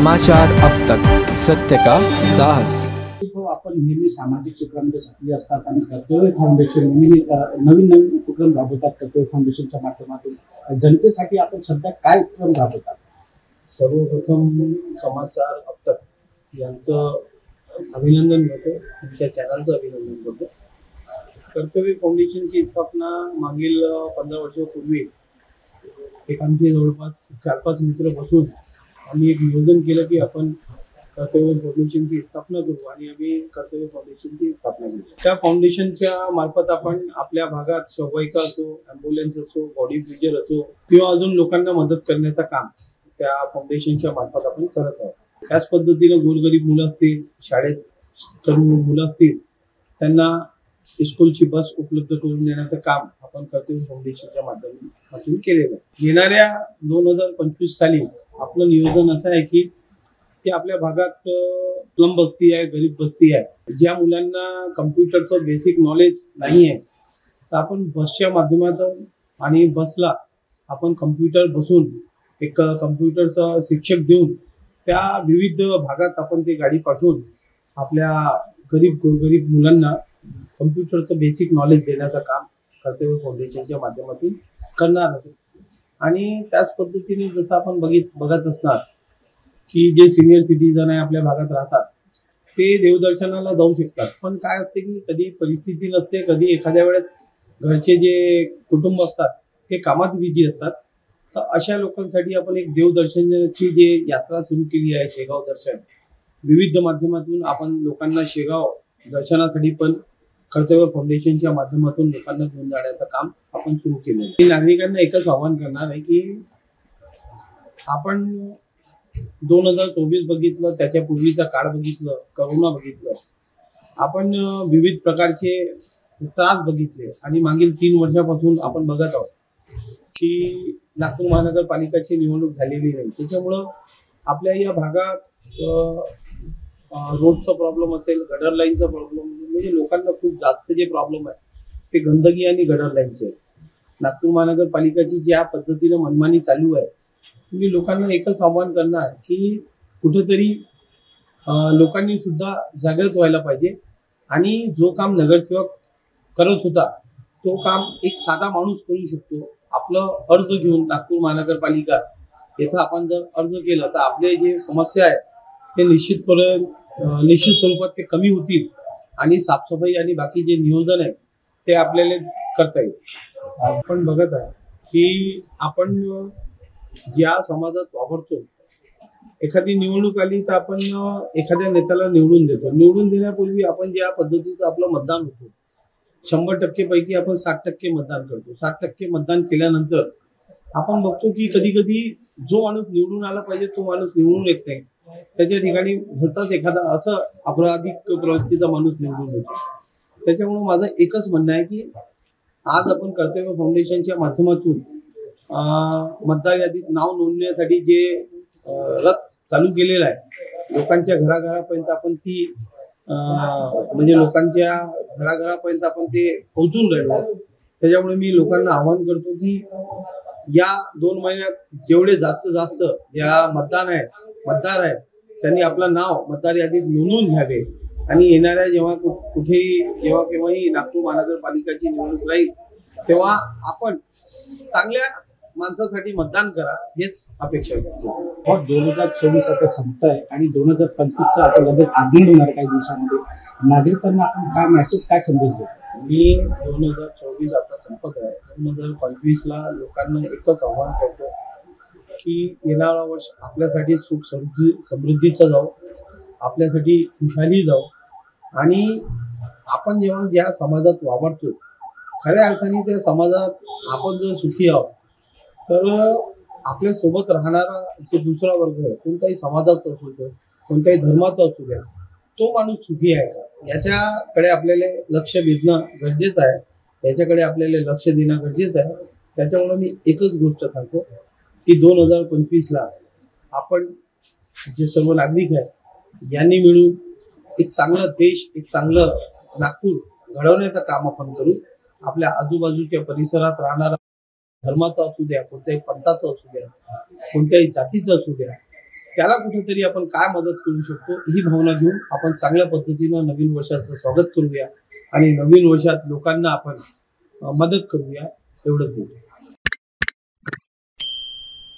समाचार अब तक, सत्य का साहस। आपण नेहमी सामाजिक क्षेत्रामध्ये सक्रिय असतात आणि कर्तव्य फाउंडेशन नवीन नवीन उपक्रम राबवतात। कर्तव्य फाउंडेशनच्या माध्यमातून जनतेसाठी आपण सध्या काय उपक्रम राबवतात? सर्वप्रथम समाचार अब तक यांचं अभिनंदन करतो, तुमच्या चॅनलचं अभिनंदन करतो। कर्तव्य फाउंडेशनची स्थापना मागील 15 वर्षापूर्वी एक आमचे जवळपास 4-5 मित्र बसून आम्ही एक नियोजन केलं की आपण कर्तव्य फाउंडेशनची स्थापना करू आणि आम्ही कर्तव्य फाउंडेशनची स्थापना केली। त्या फाउंडेशनच्या मार्फत आपण आपल्या भागात शवयिका असो, ॲम्ब्युलन्स असो, बॉडी फ्रीजर असो किंवा अजून लोकांना मदत करण्याचं काम त्या फाउंडेशनच्या मार्फत आपण करत आहोत। त्याच पद्धतीने गोरगरीब मुलं असतील, शाळेत मुलं असतील, त्यांना स्कूलची बस उपलब्ध करून देण्याचं काम आपण कर्तव्य फाउंडेशनच्या माध्यमातून केलेलं आहे। येणाऱ्या 2025 साली आपलं नियोजन असं आहे की आपल्या भागात स्लम बस्ती आहे, गरीब बस्ती आहे, ज्या मुलांना कम्प्युटरचं बेसिक नॉलेज नाही आहे, तर आपण बसच्या माध्यमातून आणि बसला आपण कम्प्युटर बसून एक कम्प्युटरचा शिक्षक देऊन त्या विविध भागात आपण ती गाडी पाठवून आपल्या गरीब मुलांना कम्प्युटरचं बेसिक नॉलेज देण्याचं काम कर्तव्य फाउंडेशनच्या माध्यमातून करणार आहोत। आणि त्याच पद्धतीने जसं आपण बघत असणार की जे सिनियर सिटीजन आहे आपल्या भागात राहतात ते देवदर्शनाला जाऊ शकतात, पण काय असते की कधी परिस्थिती नसते, कधी एखाद्या वेळेस घरचे जे कुटुंब असतात ते कामात बिझी असतात, तर अशा लोकांसाठी आपण एक देवदर्शनाची जे यात्रा सुरू केली आहे, शेगाव दर्शन, विविध माध्यमातून आपण लोकांना शेगाव दर्शनासाठी पण कर्तव्य फाउंडेशनच्या माध्यमातून लोकांना घेऊन जाण्याचं काम आपण सुरू केलं आहे। नागरिकांना एकच आवाहन करणार आहे की आपण 2024 बघितलं, त्याच्यापूर्वीचा काळ बघितलं, करोना बघितलं, आपण विविध प्रकारचे त्रास बघितले आणि मागील 3 वर्षापासून आपण बघत आहोत की नागपूर महानगरपालिकाची निवडणूक झालेली नाही। त्याच्यामुळं आपल्या या भागात रोडचा प्रॉब्लेम असेल, गटर लाईनचा प्रॉब्लेम, म्हणजे लोकांना खूप जास्त जे प्रॉब्लेम आहे ते गंदगी आणि गटर लाईनचे। नागपूर महानगरपालिकाची ज्या पद्धतीने मनमानी चालू आहे, मी लोकांना एकच आवाहन करणार की कुठेतरी लोकांनी सुद्धा जागृत व्हायला पाहिजे आणि जो काम नगरसेवक करत होता तो काम एक साधा माणूस करू शकतो। आपलं अर्ज घेऊन नागपूर महानगरपालिका येथे आपण जर अर्ज केला तर आपले जे समस्या आहे ते निश्चित स्वरूपात ते कमी होतील आणि साफसफाई आणि बाकी जे नियोजन आहे ते आपल्याला करता येईल। आपण बघत आहे की आपण ज्या समाजात वावरतो, एखादी निवडणूक आली तर आपण एखाद्या नेत्याला निवडून देतो, निवडून देण्यापूर्वी आपण ज्या पद्धतीचं आपलं मतदान होतं 100% पैकी आपण 60% मतदान करतो। 60% मतदान केल्यानंतर आपण बघतो की कधी जो माणूस निवडून आला पाहिजे तो माणूस निवडून येत नाही, त्याच्या ठिकाणी भलताच एखादा असं अपराधिक प्रवृत्तीचा माणूस निवडून येतो। त्याच्यामुळे माझं एकच म्हणणं आहे की आज आपण कर्तव्य फाउंडेशनच्या माध्यमातून मतदार यादीत नाव नोंदण्यासाठी जे रथ चालू केलेला आहे, लोकांच्या घराघरापर्यंत आपण ती म्हणजे लोकांच्या घराघरापर्यंत आपण ते पोहोचून राहिलो। त्याच्यामुळे मी लोकांना आवाहन करतो की या 2 महिन्यात जेवढे जास्त या मतदार आहे त्यांनी आपलं नाव मतदार यादीत नोंदवून घ्यावे आणि येणाऱ्या जेव्हा केव्हाही नागपूर महानगरपालिकाची निवडणूक राहील तेव्हा आपण चांगल्या माणसासाठी मतदान करा, हेच अपेक्षा करतो। 2024 आता संपत आहे आणि 2025 आता लगेच आगमन होणार काही दिवसांमध्ये, नागरिकांना आपण काय मेसेज, काय संदेश देतो? मी 2024 आता संपत आहे, 2025 ला लोकांना एकच आव्हान करतो की येणारा वर्ष आपल्यासाठी सुख समृद्धीचा जाऊ, आपल्यासाठी खुशाली जाऊ आणि आपण जेव्हा ज्या समाजात वावरतो खऱ्या अर्थाने त्या समाजात आपण जर सुखी आहोत तर आपल्या सोबत राहणारा जे दुसरा वर्ग आहे, कोणत्याही समाजाचा असू द्या, कोणत्याही धर्माचा असू द्या, तो माणूस सुखी आहे का याच्याकडे आपल्याला लक्ष वेधणं गरजेचं आहे, याच्याकडे आपल्याला लक्ष देणं गरजेचं आहे। त्याच्यामुळे मी एकच गोष्ट सांगतो की 2025 ला आपण जे सर्व नागरिक आहे यांनी मिळून एक चांगला देश, एक चांगलं नागपूर घडवण्याचं काम आपण करू। आपल्या आजूबाजूच्या परिसरात राहणारा धर्माचा असू द्या, कोणत्याही पंथाचा असू द्या, कोणत्याही जातीचा असू द्या, त्याला कुठेतरी आपण काय मदत करू शकतो ही भावना घेऊन आपण चांगल्या पद्धतीनं नवीन वर्षाचं स्वागत करूया आणि नवीन वर्षात लोकांना आपण मदत करूया एवढंच बोलू.